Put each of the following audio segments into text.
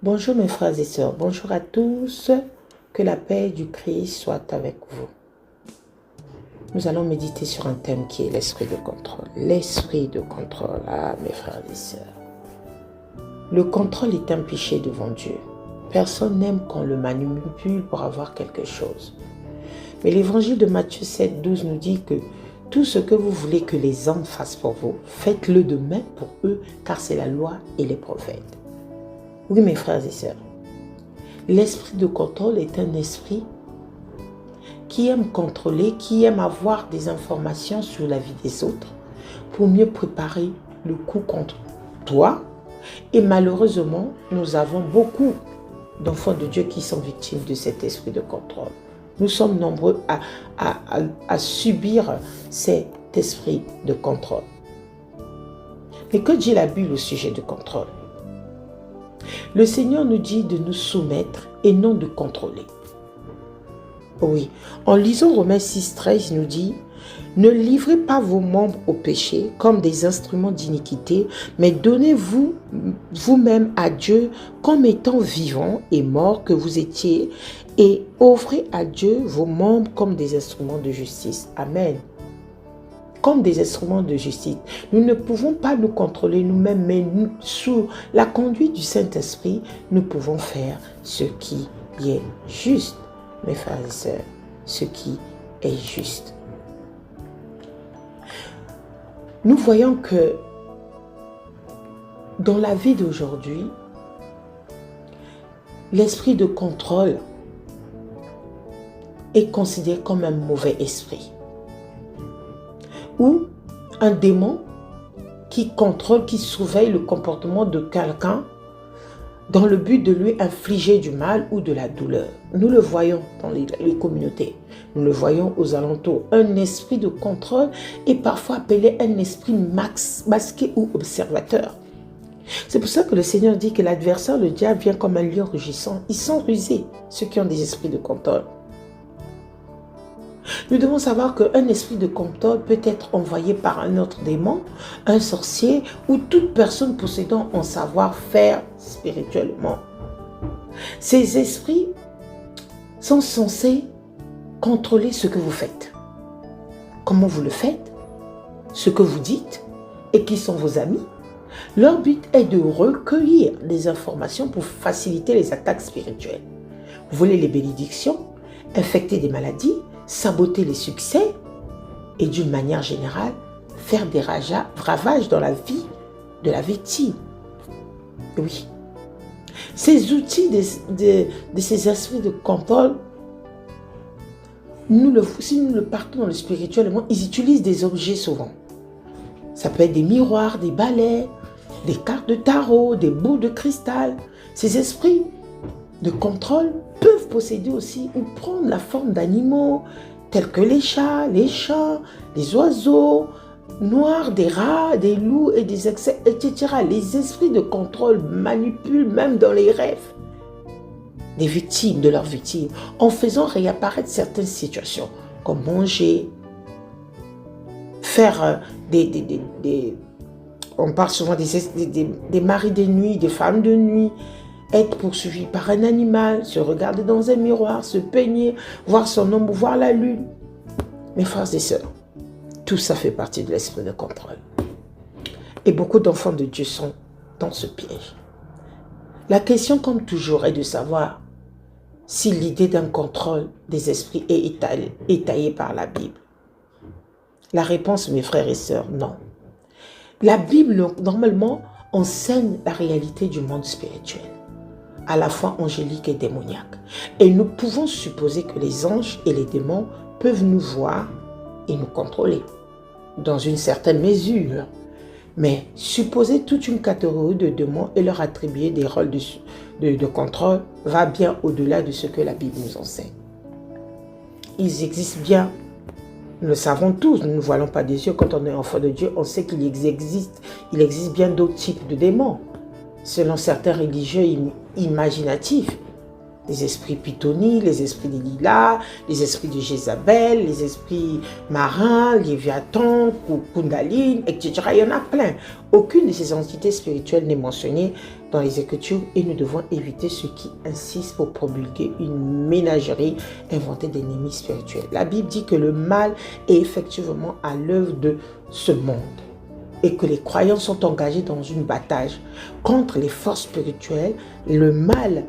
Bonjour mes frères et sœurs, bonjour à tous, que la paix du Christ soit avec vous. Nous allons méditer sur un thème qui est l'esprit de contrôle. L'esprit de contrôle, mes frères et sœurs. Le contrôle est un péché devant Dieu. Personne n'aime qu'on le manipule pour avoir quelque chose. Mais l'évangile de Matthieu 7, 12 nous dit que tout ce que vous voulez que les hommes fassent pour vous, faites-le de même pour eux, car c'est la loi et les prophètes. Oui, mes frères et sœurs, l'esprit de contrôle est un esprit qui aime contrôler, qui aime avoir des informations sur la vie des autres pour mieux préparer le coup contre toi. Et malheureusement, nous avons beaucoup d'enfants de Dieu qui sont victimes de cet esprit de contrôle. Nous sommes nombreux à subir cet esprit de contrôle. Mais que dit la Bible au sujet du contrôle? Le Seigneur nous dit de nous soumettre et non de contrôler. Oui, en lisant Romains 6, 13, il nous dit « Ne livrez pas vos membres au péché comme des instruments d'iniquité, mais donnez-vous vous-même à Dieu comme étant vivants et morts que vous étiez, et offrez à Dieu vos membres comme des instruments de justice. » Amen. Comme des instruments de justice. Nous ne pouvons pas nous contrôler nous-mêmes, mais sous la conduite du Saint-Esprit, nous pouvons faire ce qui est juste, mes frères et sœurs, ce qui est juste. Nous voyons que dans la vie d'aujourd'hui, l'esprit de contrôle est considéré comme un mauvais esprit. Ou un démon qui contrôle, qui surveille le comportement de quelqu'un dans le but de lui infliger du mal ou de la douleur. Nous le voyons dans les communautés, nous le voyons aux alentours. Un esprit de contrôle est parfois appelé un esprit masqué ou observateur. C'est pour ça que le Seigneur dit que l'adversaire, le diable, vient comme un lion rugissant. Ils sont rusés, ceux qui ont des esprits de contrôle. Nous devons savoir qu'un esprit de contrôle peut être envoyé par un autre démon, un sorcier ou toute personne possédant un savoir-faire spirituellement. Ces esprits sont censés contrôler ce que vous faites, comment vous le faites, ce que vous dites et qui sont vos amis. Leur but est de recueillir des informations pour faciliter les attaques spirituelles, voler les bénédictions, infecter des maladies, saboter les succès et d'une manière générale, faire des ravages dans la vie de la victime. Oui. Ces outils de ces esprits de contrôle, si nous le partons dans le spirituel, ils utilisent des objets souvent. Ça peut être des miroirs, des balais, des cartes de tarot, des boules de cristal. Ces esprits de contrôle peuvent posséder aussi ou prendre la forme d'animaux tels que les chats, les oiseaux noirs, des rats, des loups et des excès, etc. Les esprits de contrôle manipulent même dans les rêves des victimes, de leurs victimes, en faisant réapparaître certaines situations, comme manger, faire on parle souvent des maris de nuit, des femmes de nuit, être poursuivi par un animal, se regarder dans un miroir, se peigner, voir son ombre, voir la lune. Mes frères et sœurs, tout ça fait partie de l'esprit de contrôle. Et beaucoup d'enfants de Dieu sont dans ce piège. La question, comme toujours, est de savoir si l'idée d'un contrôle des esprits est étayée par la Bible. La réponse, mes frères et sœurs, non. La Bible, normalement, enseigne la réalité du monde spirituel, à la fois angélique et démoniaque. Et nous pouvons supposer que les anges et les démons peuvent nous voir et nous contrôler, dans une certaine mesure. Mais supposer toute une catégorie de démons et leur attribuer des rôles de contrôle va bien au-delà de ce que la Bible nous enseigne. Ils existent bien. Nous le savons tous, nous ne voilons pas des yeux. Quand on est enfant de Dieu, on sait qu'il existe bien d'autres types de démons, selon certains religieux imaginatifs. Les esprits Pythoni, les esprits des lilas, les esprits de Jézabel, les esprits marins, Léviathan, Kundalini, etc. Il y en a plein. Aucune de ces entités spirituelles n'est mentionnée dans les Écritures et nous devons éviter ceux qui insistent pour promulguer une ménagerie inventée d'ennemis spirituels. La Bible dit que le mal est effectivement à l'œuvre de ce monde et que les croyants sont engagés dans une bataille contre les forces spirituelles, le mal,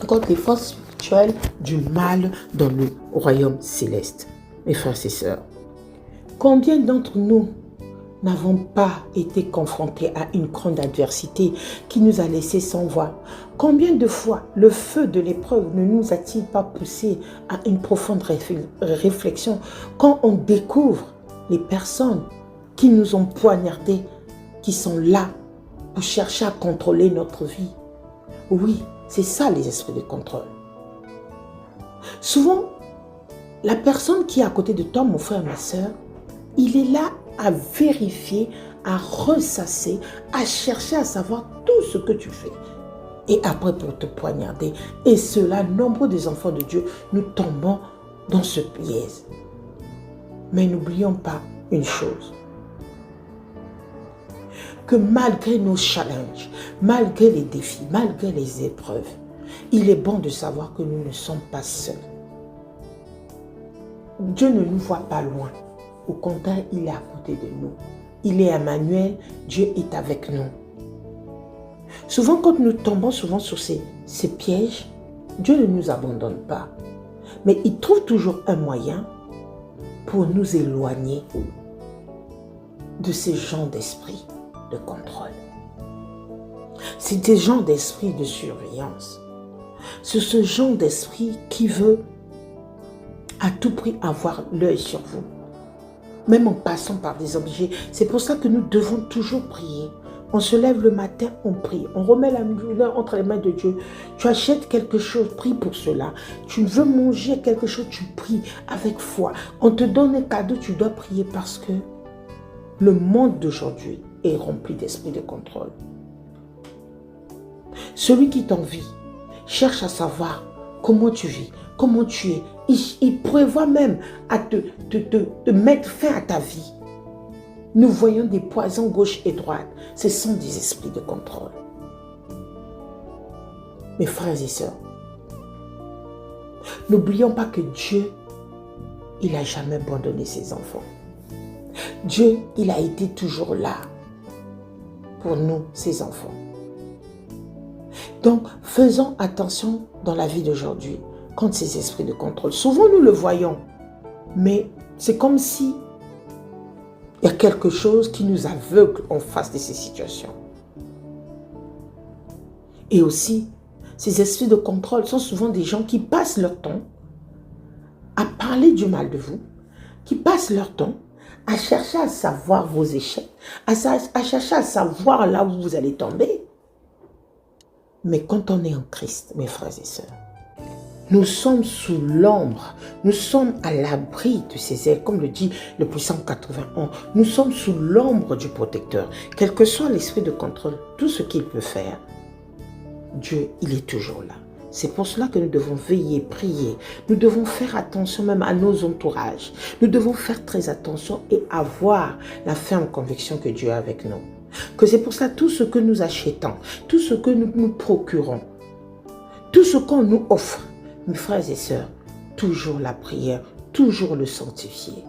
contre les forces spirituelles du mal dans le royaume céleste. Mes frères et sœurs, combien d'entre nous n'avons pas été confrontés à une grande adversité qui nous a laissés sans voix? Combien de fois le feu de l'épreuve ne nous a-t-il pas poussé à une profonde réflexion quand on découvre les personnes qui nous ont poignardés, qui sont là pour chercher à contrôler notre vie? Oui, c'est ça les esprits de contrôle. Souvent, la personne qui est à côté de toi, mon frère, ma soeur, il est là à vérifier, à ressasser, à chercher à savoir tout ce que tu fais. Et après pour te poignarder. Et cela, nombreux des enfants de Dieu, nous tombons dans ce piège. Mais n'oublions pas une chose. Que malgré nos challenges, malgré les défis, malgré les épreuves, il est bon de savoir que nous ne sommes pas seuls. Dieu ne nous voit pas loin. Au contraire, il est à côté de nous. Il est Emmanuel, Dieu est avec nous. Souvent, quand nous tombons souvent sur ces pièges, Dieu ne nous abandonne pas. Mais il trouve toujours un moyen pour nous éloigner de ces gens d'esprit de contrôle. C'est des gens d'esprit de surveillance. C'est ce genre d'esprit qui veut à tout prix avoir l'œil sur vous. Même en passant par des objets. C'est pour ça que nous devons toujours prier. On se lève le matin, on prie. On remet la main entre les mains de Dieu. Tu achètes quelque chose, prie pour cela. Tu veux manger quelque chose, tu pries avec foi. On te donne un cadeau, tu dois prier parce que le monde d'aujourd'hui est rempli d'esprit de contrôle. Celui qui t'envie cherche à savoir comment tu vis, comment tu es. Il prévoit même à te mettre fin à ta vie. Nous voyons des poisons gauche et droite. Ce sont des esprits de contrôle. Mes frères et sœurs, n'oublions pas que Dieu, il n'a jamais abandonné ses enfants. Dieu, il a été toujours là pour nous, ses enfants. Donc, faisons attention dans la vie d'aujourd'hui contre ces esprits de contrôle. Souvent, nous le voyons, mais c'est comme si il y a quelque chose qui nous aveugle en face de ces situations. Et aussi, ces esprits de contrôle sont souvent des gens qui passent leur temps à parler du mal de vous, qui passent leur temps à chercher à savoir vos échecs, à chercher à savoir là où vous allez tomber. Mais quand on est en Christ, mes frères et sœurs, nous sommes sous l'ombre, nous sommes à l'abri de ses ailes, comme le dit le Psaume 81. Nous sommes sous l'ombre du protecteur. Quel que soit l'esprit de contrôle, tout ce qu'il peut faire, Dieu, il est toujours là. C'est pour cela que nous devons veiller, prier. Nous devons faire attention même à nos entourages. Nous devons faire très attention et avoir la ferme conviction que Dieu est avec nous. Que c'est pour cela tout ce que nous achetons, tout ce que nous nous procurons, tout ce qu'on nous offre, mes frères et sœurs, toujours la prière, toujours le sanctifier.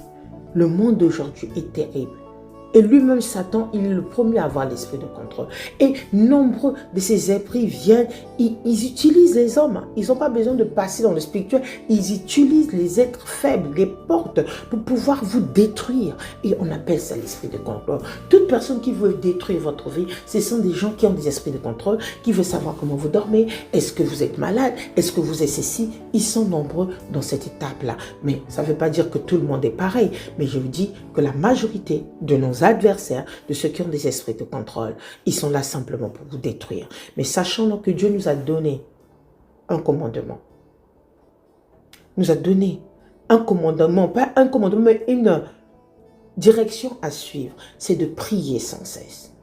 Le monde d'aujourd'hui est terrible. Et lui-même, Satan, il est le premier à avoir l'esprit de contrôle. Et nombreux de ces esprits viennent, ils utilisent les hommes. Ils n'ont pas besoin de passer dans le spirituel. Ils utilisent les êtres faibles, les portes, pour pouvoir vous détruire. Et on appelle ça l'esprit de contrôle. Toute personne qui veut détruire votre vie, ce sont des gens qui ont des esprits de contrôle, qui veulent savoir comment vous dormez. Est-ce que vous êtes malade? Est-ce que vous êtes ceci? Ils sont nombreux dans cette étape-là. Mais ça ne veut pas dire que tout le monde est pareil. Mais je vous dis que la majorité de nos adversaires, de ceux qui ont des esprits de contrôle, ils sont là simplement pour vous détruire. Mais sachant donc que Dieu nous a donné un commandement. Nous a donné un commandement, pas un commandement, mais une direction à suivre. C'est de prier sans cesse.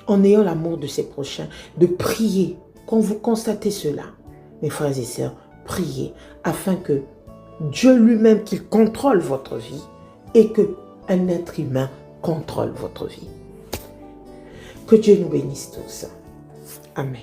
En ayant l'amour de ses prochains, de prier Quand vous constatez cela, mes frères et sœurs, priez afin que Dieu lui-même qu'il contrôle votre vie et qu'un être humain contrôle votre vie. Que Dieu nous bénisse tous. Amen.